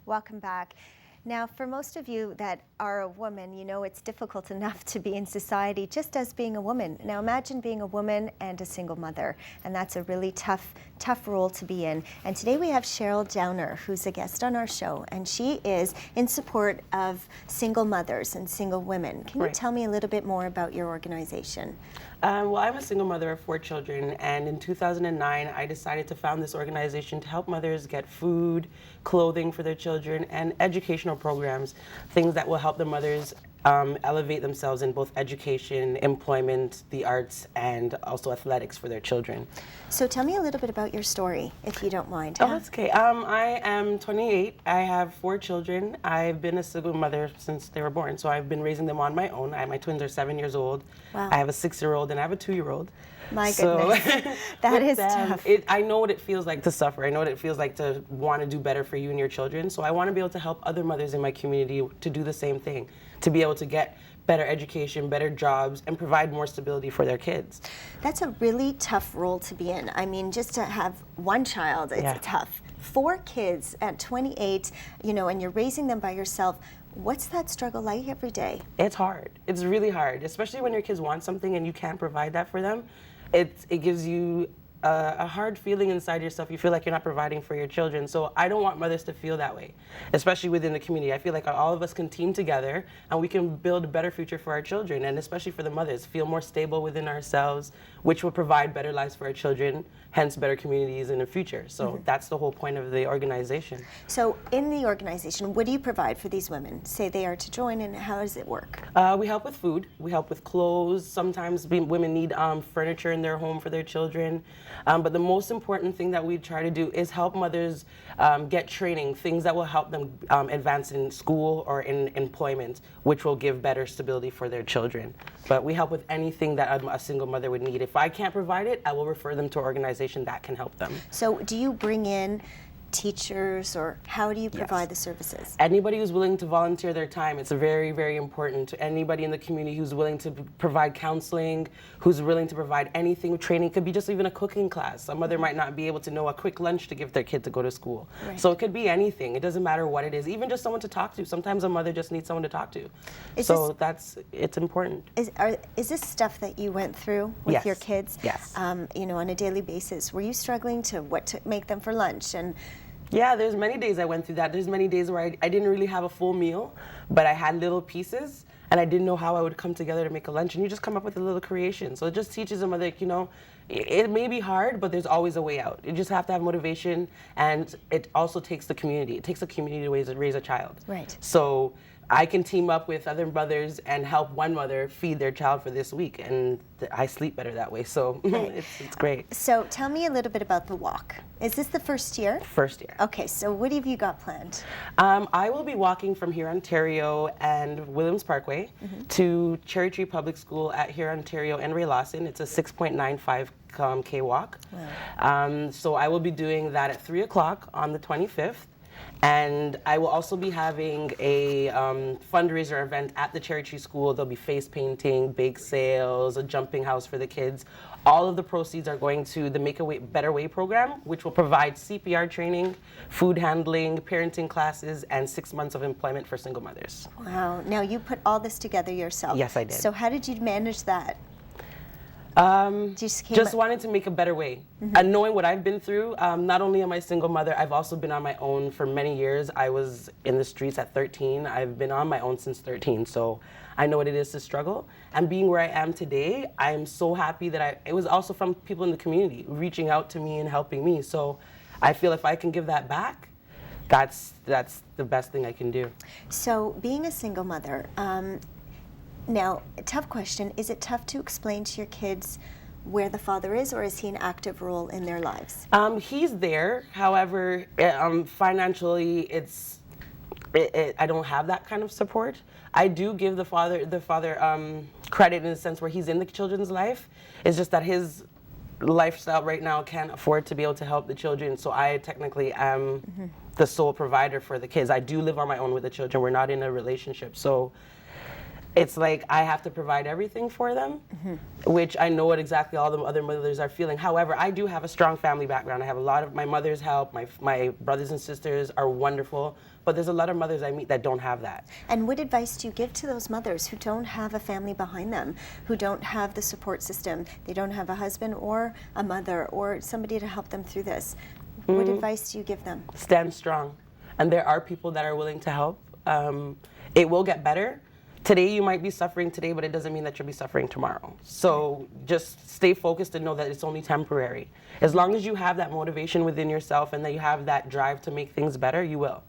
Welcome back. Now, for most of you that are a woman, you know it's difficult enough to be in society just as being a woman. Now, imagine being a woman and a single mother, and that's a really tough role to be in. And today we have Sherril Downer, who's a guest on our show, and she is in support of single mothers and single women. Can you tell me a little bit more about your organization? Well, I'm a single mother of 4 children, and in 2009, I decided to found this organization to help mothers get food, clothing for their children, and educational programs, things that will help the mothers elevate themselves in both education, employment, the arts, and also athletics for their children. So tell me a little bit about your story, if you don't mind. Oh, that's okay. I am 28. I have 4 children. I've been a single mother since they were born, so I've been raising them on my own. My twins are 7 years old. Wow. I have a 6-year-old and I have a 2-year-old. My goodness, that is tough. I know what it feels like to suffer. I know what it feels like to want to do better for you and your children. So I want to be able to help other mothers in my community to do the same thing, to be able to get better education, better jobs, and provide more stability for their kids. That's a really tough role to be in. I mean, just to have one child, it's tough. 4 kids at 28, you know, and you're raising them by yourself. What's that struggle like every day? It's hard. It's really hard, especially when your kids want something and you can't provide that for them. It gives you a hard feeling inside yourself. You feel like you're not providing for your children. So I don't want mothers to feel that way, especially within the community. I feel like all of us can team together and we can build a better future for our children, and especially for the mothers, feel more stable within ourselves, which will provide better lives for our children, hence better communities in the future. So that's the whole point of the organization. So in the organization, what do you provide for these women? Say they are to join, and how does it work? We help with food, we help with clothes. Sometimes women need furniture in their home for their children. But the most important thing that we try to do is help mothers get training, things that will help them advance in school or in employment, which will give better stability for their children. But we help with anything that a single mother would need. If I can't provide it, I will refer them to an organization that can help them. So do you bring in teachers, or how do you provide the services? Anybody who's willing to volunteer their time, it's very, very important. To anybody in the community who's willing to provide counseling, who's willing to provide anything, training. It could be just even a cooking class. A mother might not be able to know a quick lunch to give their kid to go to school. Right. So it could be anything. It doesn't matter what it is. Even just someone to talk to. Sometimes a mother just needs someone to talk to. It's important. Is this stuff that you went through with your kids? Yes. You know, on a daily basis? Were you struggling to what to make them for lunch? And yeah, there's many days I went through that. There's many days where I didn't really have a full meal, but I had little pieces, and I didn't know how I would come together to make a lunch, and you just come up with a little creation. So it just teaches them, like, you know, it may be hard, but there's always a way out. You just have to have motivation, and it also takes the community. It takes a community to raise a child. Right. So I can team up with other mothers and help one mother feed their child for this week, and I sleep better that way, so it's great. So tell me a little bit about the walk. Is this the first year? First year. Okay, so what have you got planned? I will be walking from Here, Ontario and Williams Parkway to Cherry Tree Public School at Here, Ontario and Ray Lawson. It's a 6.95 K walk. Wow. So I will be doing that at 3 o'clock on the 25th. And I will also be having a fundraiser event at the Cherry Tree School. There'll be face painting, bake sales, a jumping house for the kids. All of the proceeds are going to the Make a Better Way program, which will provide CPR training, food handling, parenting classes, and 6 months of employment for single mothers. Wow. Now, you put all this together yourself. Yes, I did. So how did you manage that? Just wanted to make a better way. And knowing what I've been through, not only am I a single mother, I've also been on my own for many years. I was in the streets at 13. I've been on my own since 13, so I know what it is to struggle. And being where I am today, I am so happy that it was also from people in the community reaching out to me and helping me. So I feel if I can give that back, that's the best thing I can do. So being a single mother, now, a tough question, is it tough to explain to your kids where the father is, or is he an active role in their lives? He's there, however, financially, I don't have that kind of support. I do give the father credit in the sense where he's in the children's life. It's just that his lifestyle right now can't afford to be able to help the children, so I technically am the sole provider for the kids. I do live on my own with the children. We're not in a relationship, so it's like I have to provide everything for them, which I know what exactly all the other mothers are feeling. However, I do have a strong family background. I have a lot of my mother's help. My brothers and sisters are wonderful, but there's a lot of mothers I meet that don't have that. And what advice do you give to those mothers who don't have a family behind them, who don't have the support system? They don't have a husband or a mother or somebody to help them through this. What advice do you give them? Stand strong. And there are people that are willing to help. It will get better. Today you might be suffering today, but it doesn't mean that you'll be suffering tomorrow. So just stay focused and know that it's only temporary. As long as you have that motivation within yourself and that you have that drive to make things better, you will.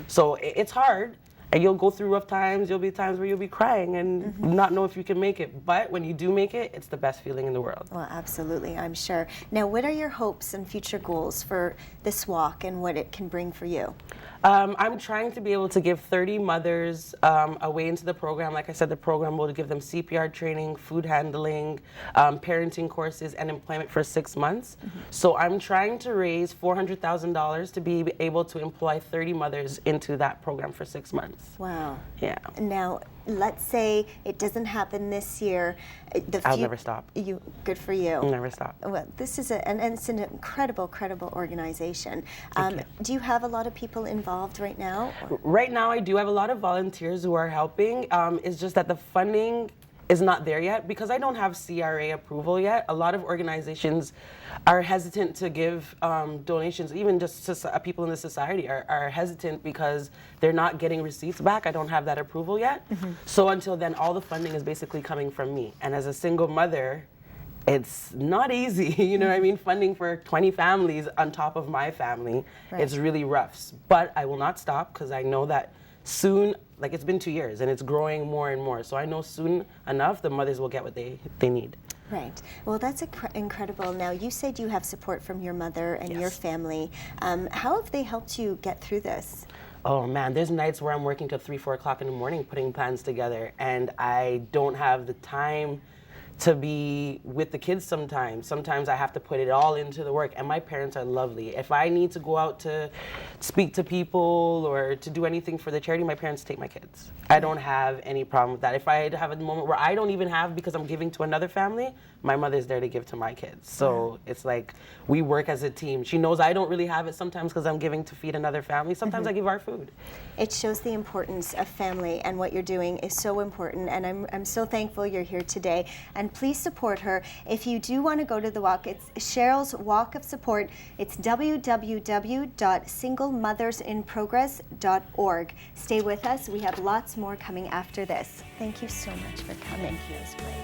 So it's hard, and you'll go through rough times. There'll be times where you'll be crying and not know if you can make it. But when you do make it, it's the best feeling in the world. Well, absolutely, I'm sure. Now, what are your hopes and future goals for this walk and what it can bring for you? I'm trying to be able to give 30 mothers a way into the program. Like I said, the program will give them CPR training, food handling, parenting courses, and employment for 6 months. So I'm trying to raise $400,000 to be able to employ 30 mothers into that program for 6 months. Wow. Yeah. Now, let's say it doesn't happen this year. I'll never stop. Good for you. I'll never stop. Well, this is it's an incredible organization. Thank you. Do you have a lot of people involved right now? Right now, I do have a lot of volunteers who are helping. It's just that the funding is not there yet because I don't have CRA approval yet. A lot of organizations are hesitant to give donations. Even just people in the society are hesitant because they're not getting receipts back. I don't have that approval yet. So until then, all the funding is basically coming from me. And as a single mother, it's not easy, you know what I mean? Funding for 20 families on top of my family, it's really rough. But I will not stop because I know that soon, like it's been 2 years and it's growing more and more. So I know soon enough the mothers will get what they need. Right. Well, that's incredible. Now, you said you have support from your mother and your family. How have they helped you get through this? Oh man, there's nights where I'm working till 3, 4 o'clock in the morning putting plans together and I don't have the time to be with the kids sometimes. Sometimes I have to put it all into the work, and my parents are lovely. If I need to go out to speak to people or to do anything for the charity, my parents take my kids. I don't have any problem with that. If I have a moment where I don't even have because I'm giving to another family, my mother's there to give to my kids. So it's like we work as a team. She knows I don't really have it sometimes because I'm giving to feed another family. Sometimes I give our food. It shows the importance of family, and what you're doing is so important, and I'm so thankful you're here today. And please support her. If you do want to go to the walk, it's Sherril's Walk of Support. It's www.singlemothersinprogress.org. Stay with us. We have lots more coming after this. Thank you so much for coming. Thank you. It was great.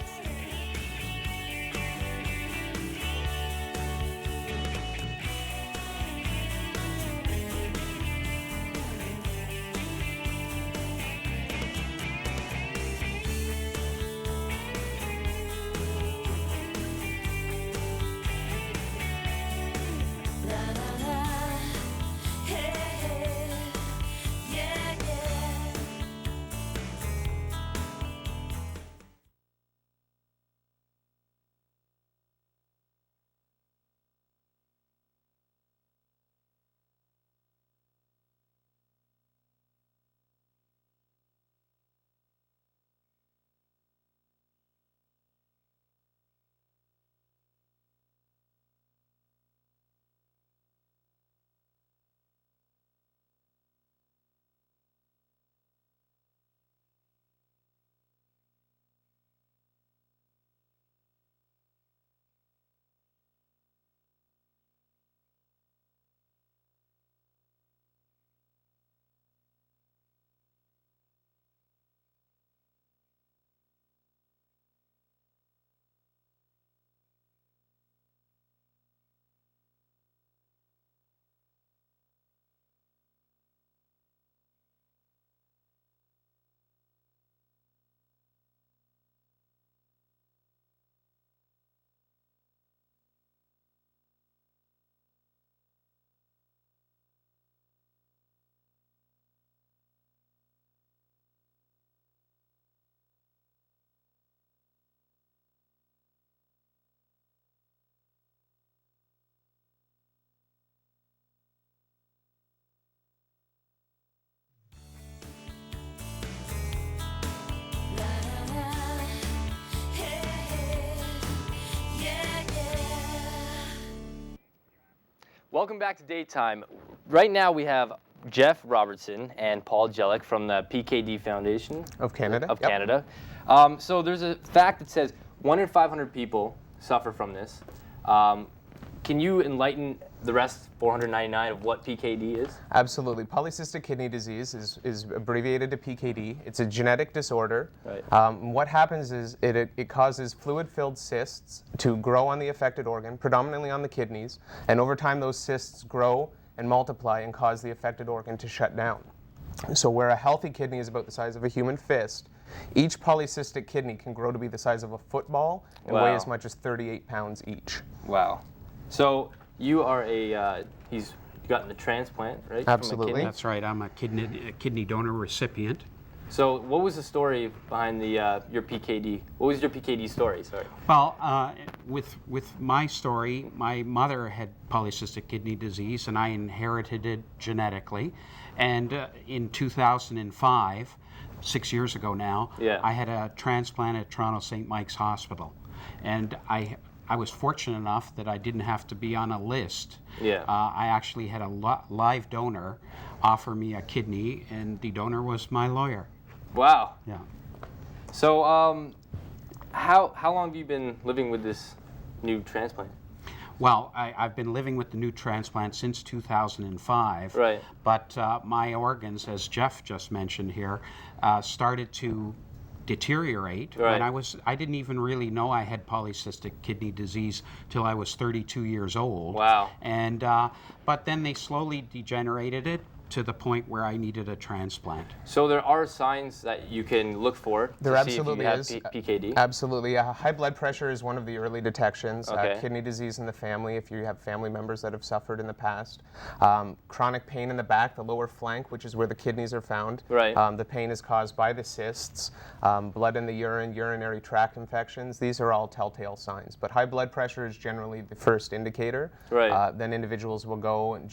Welcome back to Daytime. Right now we have Jeff Robertson and Paul Jellick from the PKD Foundation Of Canada. Of Yep. Canada. So there's a fact that says 1 in 500 people suffer from this. Can you enlighten the rest 499 of what PKD is? Absolutely. Polycystic kidney disease is abbreviated to PKD. It's a genetic disorder. Right. What happens is it causes fluid-filled cysts to grow on the affected organ, predominantly on the kidneys, and over time those cysts grow and multiply and cause the affected organ to shut down. So where a healthy kidney is about the size of a human fist, each polycystic kidney can grow to be the size of a football and weigh as much as 38 pounds each. Wow. So you are you've gotten a transplant, right? Absolutely. From a kidney? That's right. I'm a kidney donor recipient. So what was the story behind your PKD? What was your PKD story? Sorry. Well, with my story, my mother had polycystic kidney disease, and I inherited it genetically. And in 2005, 6 years ago now, Yeah. I had a transplant at Toronto St. Mike's Hospital, and I was fortunate enough that I didn't have to be on a list. Yeah. I actually had a live donor offer me a kidney, and the donor was my lawyer. Wow. Yeah. So how long have you been living with this new transplant? Well, I've been living with the new transplant since 2005. Right. But my organs, as Jeff just mentioned here, started to deteriorate. Right. When I didn't even really know I had polycystic kidney disease till I was 32 years old. Wow. And but then they slowly degenerated it to the point where I needed a transplant. So there are signs that you can look for There to see if absolutely you have is. PKD? Absolutely. High blood pressure is one of the early detections. Okay. Kidney disease in the family, if you have family members that have suffered in the past. Chronic pain in the back, the lower flank, which is where the kidneys are found. Right. The pain is caused by the cysts. Blood in the urine, urinary tract infections. These are all telltale signs. But high blood pressure is generally the first indicator. Right. Then individuals will go and